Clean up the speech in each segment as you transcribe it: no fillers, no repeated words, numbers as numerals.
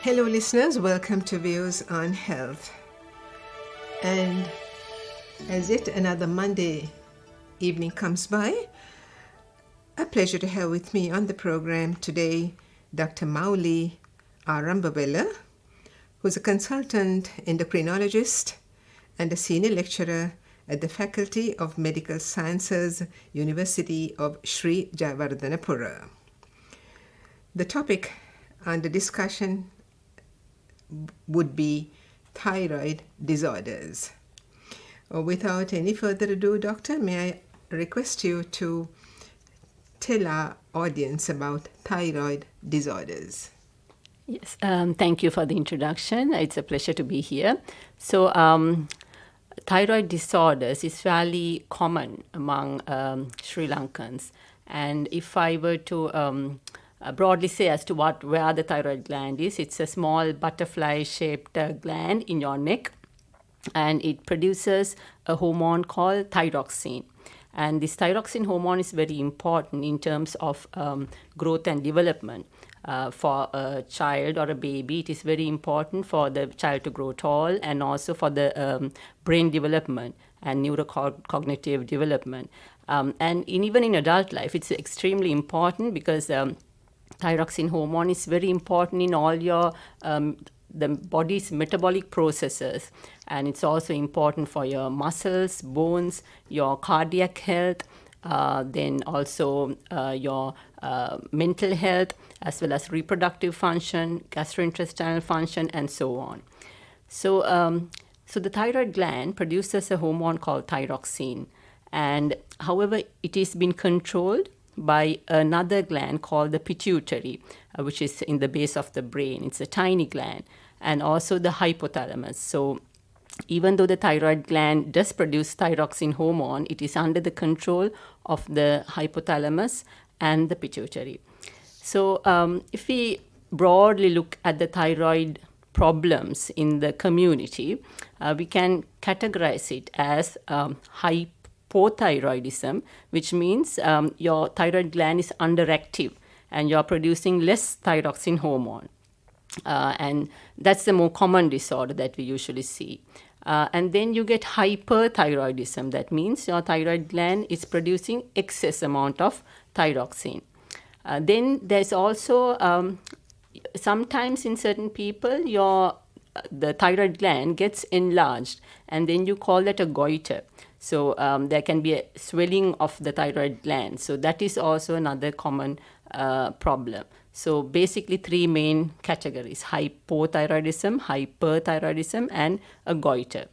Hello listeners, welcome to Views on Health. And as yet another Monday evening comes by, a pleasure to have with me on the program today Dr. Maulee Arambawela, who's a consultant endocrinologist and a senior lecturer at the Faculty of Medical Sciences, University of Sri Lanka. The topic under discussion would be thyroid disorders. Without any further ado, Doctor, may I request you to tell our audience about thyroid disorders? Yes, thank you for the introduction. It's a pleasure to be here. So, thyroid disorders is fairly common among Sri Lankans. And if I were to broadly say as to where the thyroid gland is, it's a small butterfly-shaped gland in your neck, and it produces a hormone called thyroxine. And this thyroxine hormone is very important in terms of growth and development. For a child or a baby, it is very important for the child to grow tall and also for the brain development and neurocognitive development. And even in adult life, it's extremely important because thyroxine hormone is very important in all your the body's metabolic processes, and it's also important for your muscles, bones, your cardiac health, then also your mental health, as well as reproductive function, gastrointestinal function, and so on. So, so the thyroid gland produces a hormone called thyroxine, and however, it is been controlled by another gland called the pituitary, which is in the base of the brain. It's a tiny gland, and also the hypothalamus. So even though the thyroid gland does produce thyroxine hormone, it is under the control of the hypothalamus and the pituitary. So if we broadly look at the thyroid problems in the community, we can categorize it as hypothyroidism, which means your thyroid gland is underactive and you're producing less thyroxine hormone. And that's the more common disorder that we usually see. And then you get hyperthyroidism. That means your thyroid gland is producing excess amount of thyroxine. Then there's also, sometimes in certain people, the thyroid gland gets enlarged, and then you call that a goiter. So there can be a swelling of the thyroid gland. So that is also another common problem. So basically three main categories: hypothyroidism, hyperthyroidism, and a goiter.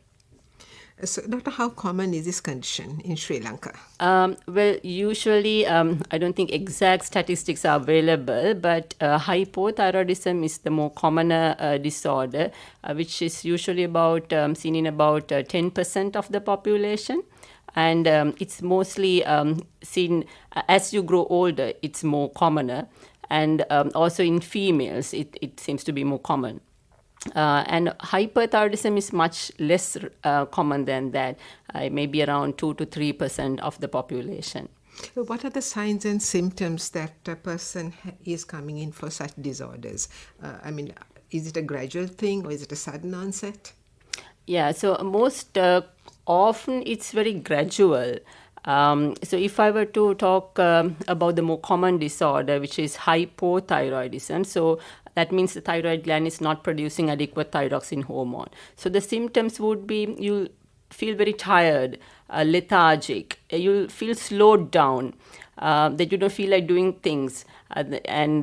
So, Doctor, how common is this condition in Sri Lanka? Well, usually, I don't think exact statistics are available, but hypothyroidism is the more commoner disorder, which is usually seen in about 10% of the population. And it's mostly seen as you grow older, it's more commoner. And also in females, it seems to be more common. And hyperthyroidism is much less common than that, maybe around 2 to 3% of the population. So what are the signs and symptoms that a person is coming in for such disorders? Is it a gradual thing or is it a sudden onset? Yeah, so most often it's very gradual. So if I were to talk about the more common disorder, which is hypothyroidism, so that means the thyroid gland is not producing adequate thyroxine hormone. So the symptoms would be you'll feel very tired, lethargic, you'll feel slowed down, that you don't feel like doing things, and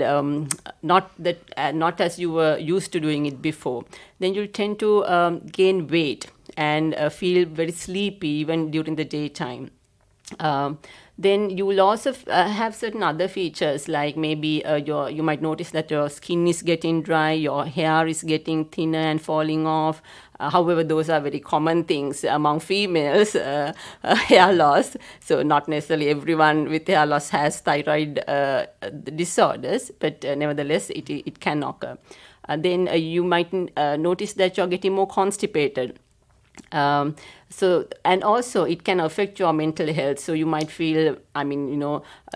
not as you were used to doing it before. Then you'll tend to gain weight and feel very sleepy even during the daytime. Then you will also have certain other features, like maybe you might notice that your skin is getting dry, your hair is getting thinner and falling off. However, those are very common things among females, hair loss. So not necessarily everyone with hair loss has thyroid disorders, but nevertheless, it can occur. Then you might notice that you're getting more constipated. So, and also it can affect your mental health. So you might feel,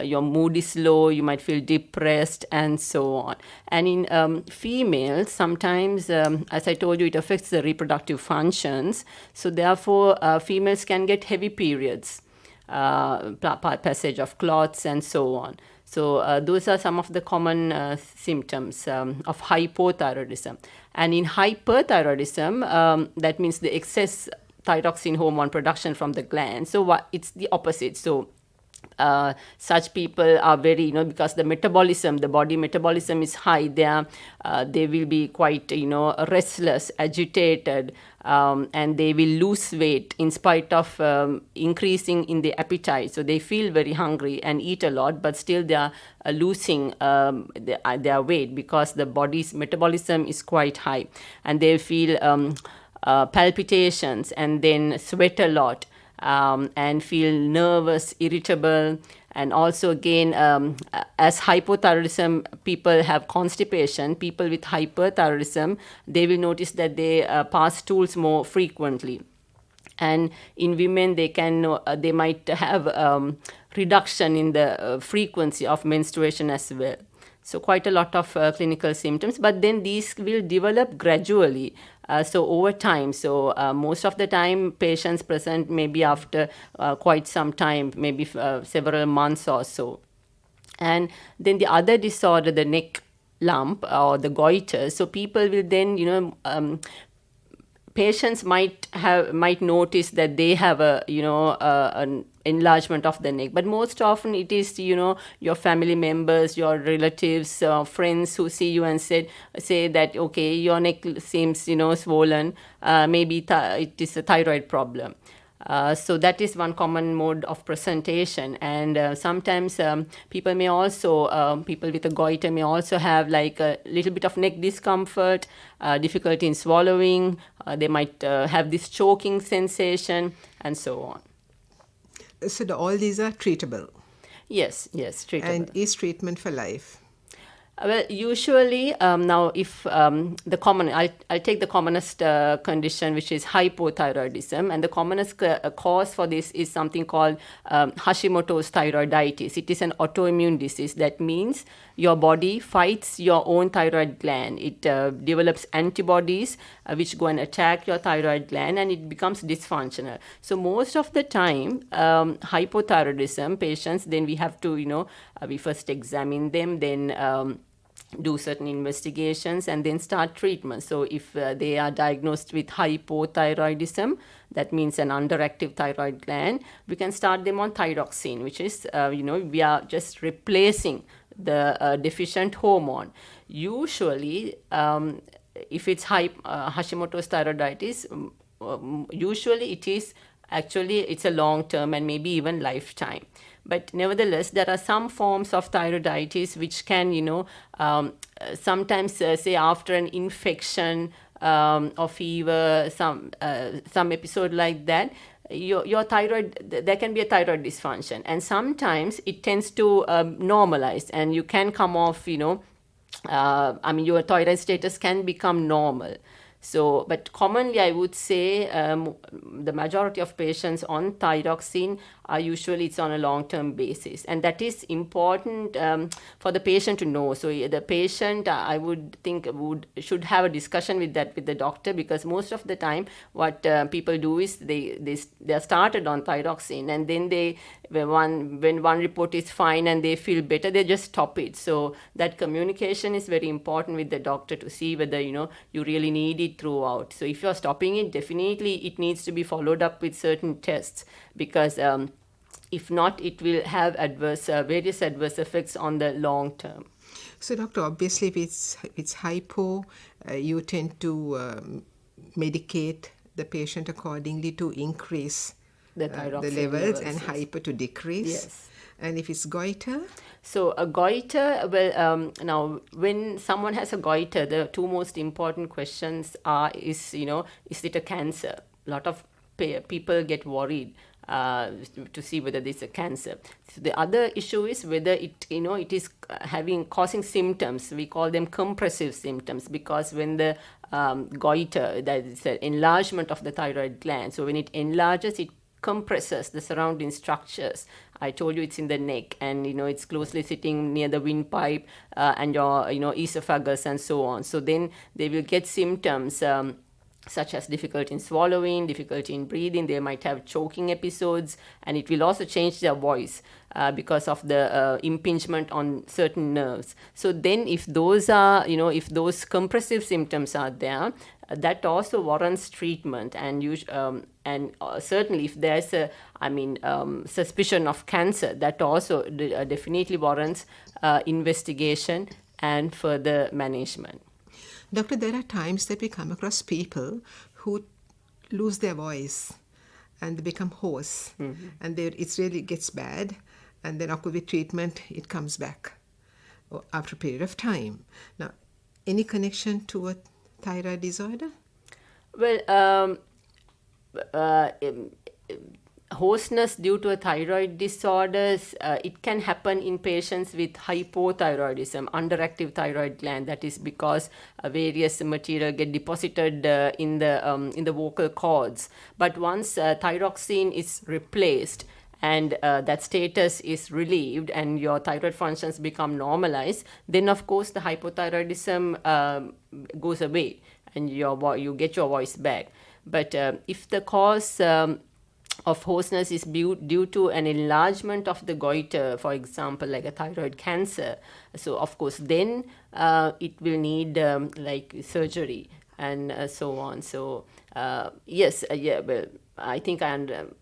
your mood is low, you might feel depressed, and so on. And in females, sometimes, as I told you, it affects the reproductive functions. So therefore, females can get heavy periods, passage of clots, and so on. So those are some of the common symptoms of hypothyroidism. And in hyperthyroidism, that means the excess thyroxine hormone production from the gland. So it's the opposite. So such people are very, because the body metabolism is high, they will be quite, restless, agitated, and they will lose weight in spite of increasing in the appetite. So they feel very hungry and eat a lot, but still they are losing their weight because the body's metabolism is quite high, and they feel palpitations and then sweat a lot, and feel nervous, irritable. And also again, as hypothyroidism, people have constipation. People with hyperthyroidism, they will notice that they pass stools more frequently. And in women, they might have reduction in the frequency of menstruation as well. So quite a lot of clinical symptoms, but then these will develop gradually. So over time, most of the time patients present maybe after quite some time, maybe several months or so. And then the other disorder, the neck lump or the goiter, so people will then, patients might notice that they have an enlargement of the neck, but most often it is your family members, your relatives, friends who see you and say that, okay, your neck seems swollen, maybe it is a thyroid problem. So that is one common mode of presentation. And sometimes people with a goiter may also have like a little bit of neck discomfort, difficulty in swallowing. They might have this choking sensation, and so on. So all these are treatable? Yes, treatable. And is treatment for life? Well, usually now if I'll take the commonest condition, which is hypothyroidism, and the commonest cause for this is something called Hashimoto's thyroiditis. It is an autoimmune disease. That means your body fights your own thyroid gland. It develops antibodies which go and attack your thyroid gland, and it becomes dysfunctional. So most of the time, hypothyroidism patients, then we have to, we first examine them, then do certain investigations, and then start treatment. So if they are diagnosed with hypothyroidism, that means an underactive thyroid gland, we can start them on thyroxine, which is, we are just replacing the deficient hormone. Usually, if it's Hashimoto's thyroiditis, usually it's a long term and maybe even lifetime. But nevertheless, there are some forms of thyroiditis which can, sometimes say after an infection or fever, some episode like that, your thyroid, there can be a thyroid dysfunction, and sometimes it tends to normalize, and you can come off, your thyroid status can become normal. So, but commonly I would say the majority of patients on thyroxine are usually it's on a long-term basis, and that is important for the patient to know. So the patient, I would think, should have a discussion with the doctor, because most of the time what people do is they are started on thyroxine, and then when one report is fine and they feel better, they just stop it. So that communication is very important with the doctor to see whether you really need it throughout. So if you're stopping it, definitely it needs to be followed up with certain tests, because if not, it will have various adverse effects on the long term. So doctor, obviously if it's hypo, you tend to medicate the patient accordingly to increase the levels, and hyper to decrease. Yes. And if it's goiter? So a goiter, now when someone has a goiter, the two most important questions is it a cancer? A lot of people get worried to see whether there's a cancer. So the other issue is whether it is causing symptoms. We call them compressive symptoms, because when the goiter, that is an enlargement of the thyroid gland, so when it enlarges, it compresses the surrounding structures. I told you it's in the neck, and it's closely sitting near the windpipe and your esophagus and so on. So then they will get symptoms such as difficulty in swallowing, difficulty in breathing. They might have choking episodes, and it will also change their voice because of the impingement on certain nerves. So then if those are, if those compressive symptoms are there, that also warrants treatment. And certainly if there's a, suspicion of cancer, that also definitely warrants investigation and further management. Doctor, there are times that we come across people who lose their voice and they become hoarse, and it really gets bad, and then after with treatment it comes back after a period of time. Now, any connection to a thyroid disorder? Well, hoarseness due to a thyroid disorders, it can happen in patients with hypothyroidism, underactive thyroid gland. That is because various material get deposited in the vocal cords. But once thyroxine is replaced and that status is relieved and your thyroid functions become normalized, then of course the hypothyroidism goes away and you get your voice back. But if the cause of hoarseness is due to an enlargement of the goiter, for example, like a thyroid cancer, so of course then it will need like surgery and so on. So yes, well, I think I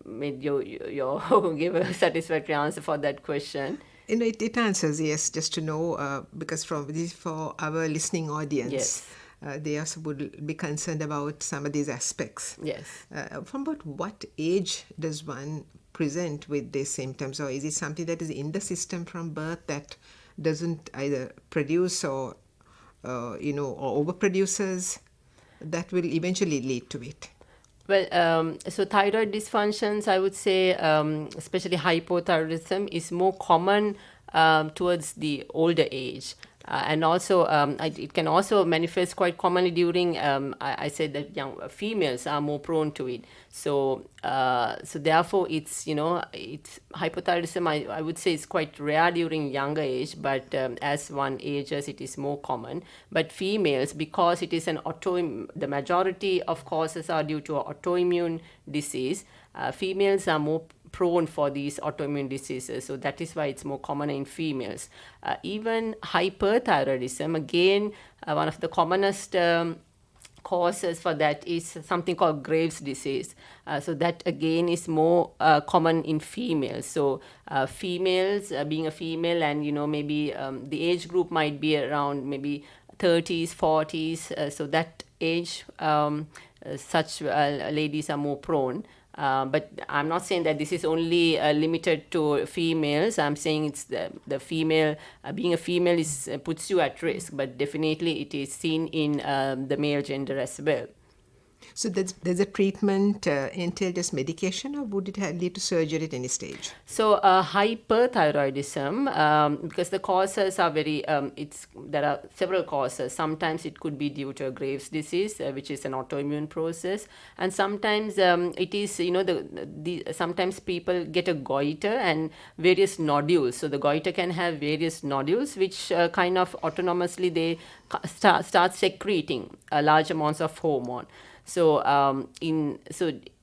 made you give a satisfactory answer for that question. It answers, yes, just to know, because for our listening audience. Yes. They also would be concerned about some of these aspects. Yes. From about what age does one present with these symptoms, or is it something that is in the system from birth that doesn't either produce or overproduces, that will eventually lead to it? Well, so thyroid dysfunctions, I would say, especially hypothyroidism, is more common towards the older age. And also, it can also manifest quite commonly during, I said that young females are more prone to it. So therefore, it's hypothyroidism, I would say, is quite rare during younger age, but as one ages, it is more common. But females, because it is the majority of causes are due to autoimmune disease, females are more prone for these autoimmune diseases, so that is why it's more common in females. Even hyperthyroidism, again, one of the commonest causes for that is something called Graves' disease. So that again is more common in females. So females, being a female, and maybe the age group might be around maybe 30s, 40s. So that age, such ladies are more prone. But I'm not saying that this is only limited to females. I'm saying it's the female, being a female puts you at risk, but definitely it is seen in the male gender as well. So there's a treatment entail just medication, or would it lead to surgery at any stage? So hyperthyroidism, because the causes are there are several causes. Sometimes it could be due to a Graves' disease, which is an autoimmune process, and sometimes it is sometimes people get a goiter and various nodules. So the goiter can have various nodules, which kind of autonomously they start secreting large amounts of hormone. So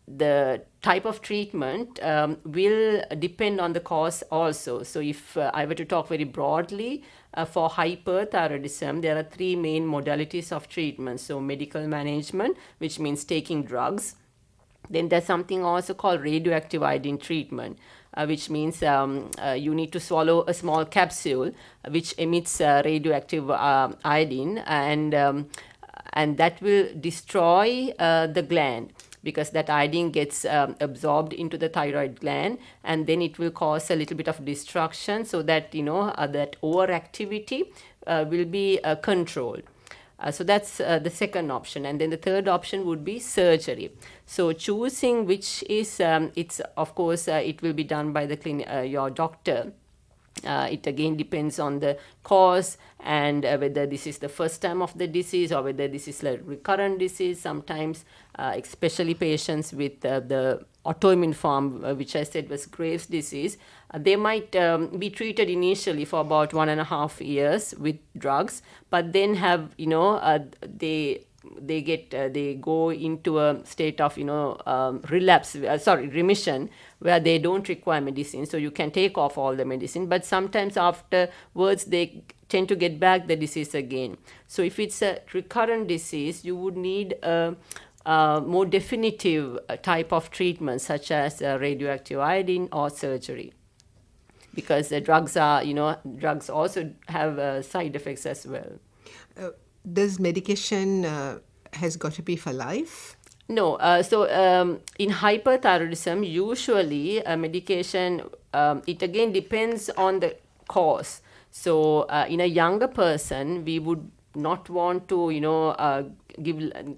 the type of treatment will depend on the cause also. So if I were to talk very broadly, for hyperthyroidism, there are three main modalities of treatment. So medical management, which means taking drugs. Then there's something also called radioactive iodine treatment, which means you need to swallow a small capsule which emits radioactive iodine, and that will destroy the gland, because that iodine gets absorbed into the thyroid gland, and then it will cause a little bit of destruction, so that that overactivity will be controlled. So that's the second option. And then the third option would be surgery. So choosing which is, it's of course, it will be done by the your doctor. It again depends on the cause and whether this is the first time of the disease or whether this is a recurrent disease. Sometimes, especially patients with the autoimmune form, which I said was Graves' disease, they might be treated initially for about 1.5 years with drugs, but then have, they go into a state of remission, where they don't require medicine, so you can take off all the medicine, but sometimes afterwards they tend to get back the disease again. So if it's a recurrent disease, you would need a more definitive type of treatment, such as radioactive iodine or surgery, because the drugs also have side effects as well. Does medication has got to be for life? No. So in hyperthyroidism, usually medication, it again depends on the cause. So in a younger person, we would not want to,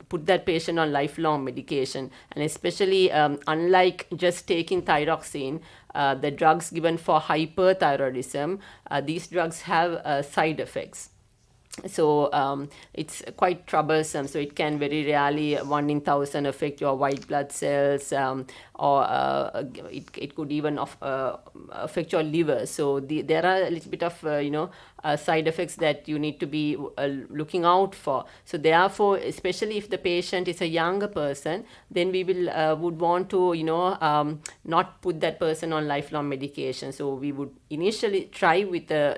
put that patient on lifelong medication. And especially unlike just taking thyroxine, the drugs given for hyperthyroidism, these drugs have side effects. So it's quite troublesome. So it can very rarely, 1 in 1,000, affect your white blood cells, or it could even affect your liver. So there are a little bit of side effects that you need to be looking out for. So therefore, especially if the patient is a younger person, then we would want to not put that person on lifelong medication. So we would initially try with a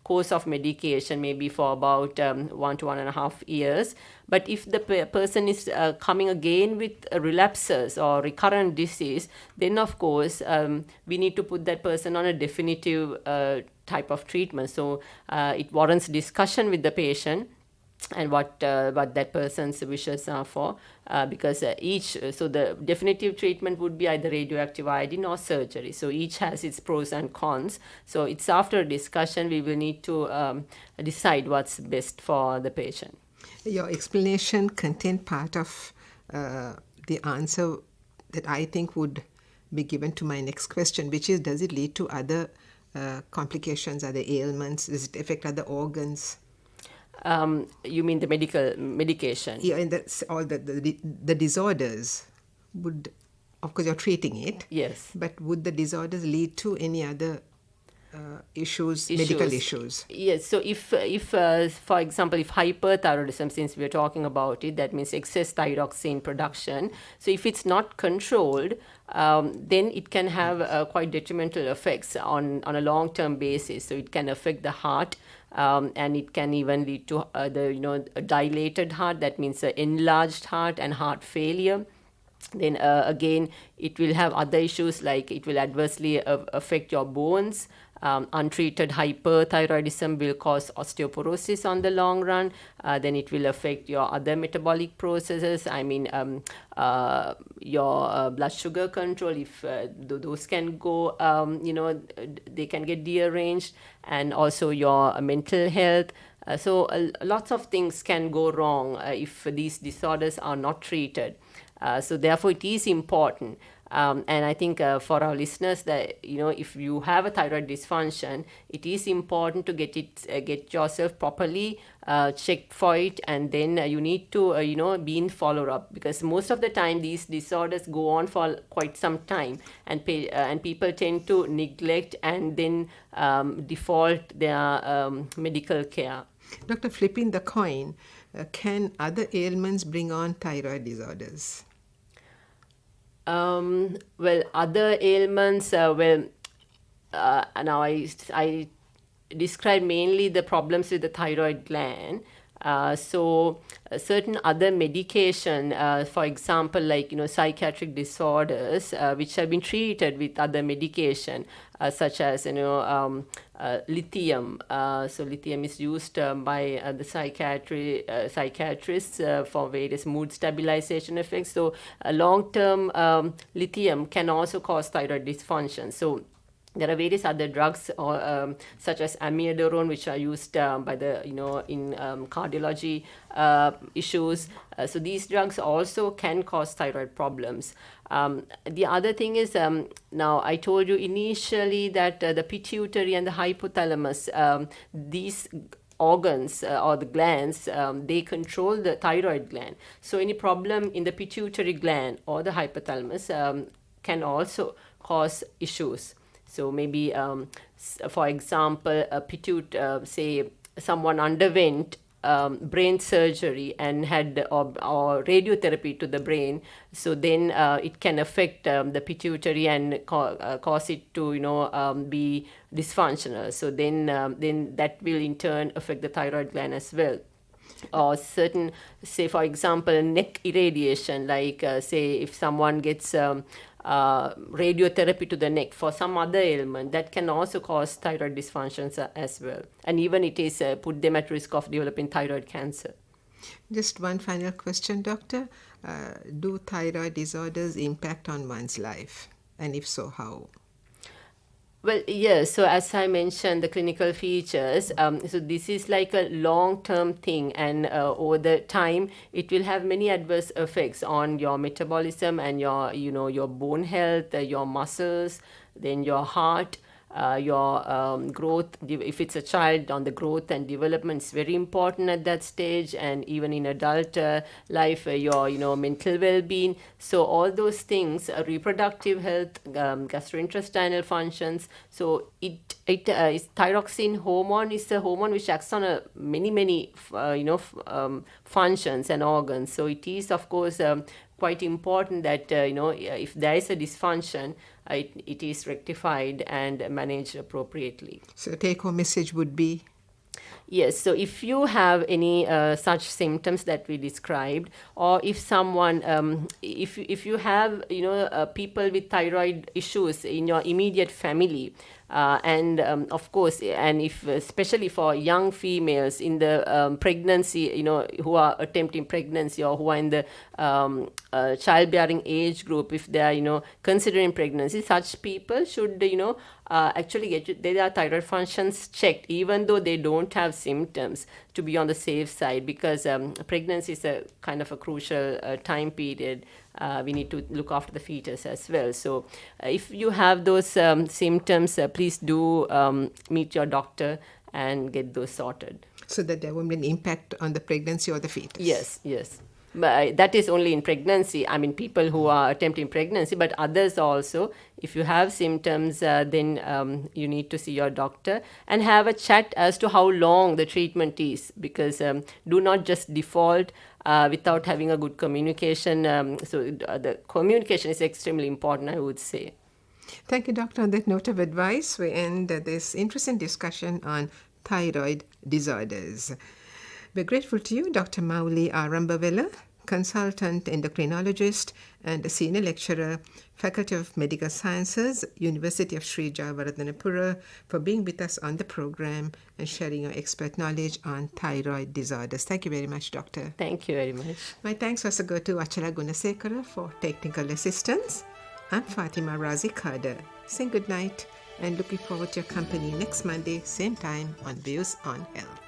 course of medication, maybe for about 1 to 1.5 years. But if the person is coming again with relapses or recurrent disease, then of course we need to put that person on a definitive type of treatment. So it warrants discussion with the patient and what that person's wishes are for, because so the definitive treatment would be either radioactive iodine or surgery. So each has its pros and cons. So it's after a discussion we will need to decide what's best for the patient. Your explanation contained part of the answer that I think would be given to my next question, which is, does it lead to other complications, other ailments? Does it affect other organs? You mean the medication? Yeah, and that's all the disorders would, of course, you're treating it. Yes. But would the disorders lead to any other issues, medical issues? Yes. So if for example, if hyperthyroidism, since we're talking about it, that means excess thyroxine production. So if it's not controlled, then it can have quite detrimental effects on a long-term basis. So it can affect the heart, and it can even lead to a dilated heart. That means an enlarged heart and heart failure. Then again, it will have other issues, like it will adversely affect your bones. Untreated hyperthyroidism will cause osteoporosis on the long run. Then it will affect your other metabolic processes. I mean, your blood sugar control, if those can go, they can get dearranged, and also your mental health. So lots of things can go wrong if these disorders are not treated. So therefore, it is important. And I think for our listeners, that if you have a thyroid dysfunction, it is important to get yourself properly checked for it, and then you need to be in follow-up, because most of the time these disorders go on for quite some time, and people tend to neglect and then default their medical care. Doctor, flipping the coin, can other ailments bring on thyroid disorders? Well, other ailments, now I describe mainly the problems with the thyroid gland. So certain other medication, for example, like psychiatric disorders, which have been treated with other medication, such as lithium. So lithium is used by the psychiatrists for various mood stabilization effects. So long-term lithium can also cause thyroid dysfunction. So There are various other drugs, such as amiodarone, which are used by the in cardiology issues. So these drugs also can cause thyroid problems. The other thing is, now I told you initially that the pituitary and the hypothalamus, these organs or the glands, they control the thyroid gland. So any problem in the pituitary gland or the hypothalamus can also cause issues. So maybe, for example, say someone underwent brain surgery and had or radiotherapy to the brain. So then it can affect the pituitary and cause it to be dysfunctional. So then that will in turn affect the thyroid gland as well. Or certain, say for example, neck irradiation, like say if someone gets radiotherapy to the neck for some other ailment, that can also cause thyroid dysfunctions as well. And even it is put them at risk of developing thyroid cancer. Just one final question, doctor. Do thyroid disorders impact on one's life? And if so, how? Well, yes. So as I mentioned, the clinical features, so this is like a long-term thing, and over the time, it will have many adverse effects on your metabolism and your bone health, your muscles, then your heart, your growth. If it's a child, on the growth and development is very important at that stage, and even in adult life, your mental well-being. So all those things, reproductive health, gastrointestinal functions. So it is thyroxine hormone is a hormone which acts on many functions and organs. So it is of course quite important that if there is a dysfunction, it is rectified and managed appropriately. So take-home message would be? Yes, so if you have any such symptoms that we described, or if someone, if you have people with thyroid issues in your immediate family, and of course, and if especially for young females in the pregnancy, who are attempting pregnancy or who are in the childbearing age group, if they are considering pregnancy, such people should actually get their thyroid functions checked, even though they don't have symptoms, to be on the safe side, because pregnancy is a kind of a crucial time period. We need to look after the fetus as well. So if you have those symptoms, please do meet your doctor and get those sorted. So that there won't be an impact on the pregnancy or the fetus? Yes. But that is only in pregnancy. I mean, people who are attempting pregnancy, but others also. If you have symptoms, then you need to see your doctor and have a chat as to how long the treatment is, because do not just default without having a good communication. So the communication is extremely important, I would say. Thank you, doctor. On that note of advice, we end this interesting discussion on thyroid disorders. We're grateful to you, Dr. Maulee Arambawela, consultant endocrinologist and a senior lecturer, Faculty of Medical Sciences, University of Sri Lanka, for being with us on the program and sharing your expert knowledge on thyroid disorders. Thank you very much, doctor. Thank you very much. My thanks also go to Achala Gunasekara for technical assistance. I'm Fatima Razi Kader. Saying good night and looking forward to your company next Monday, same time on Views on Health.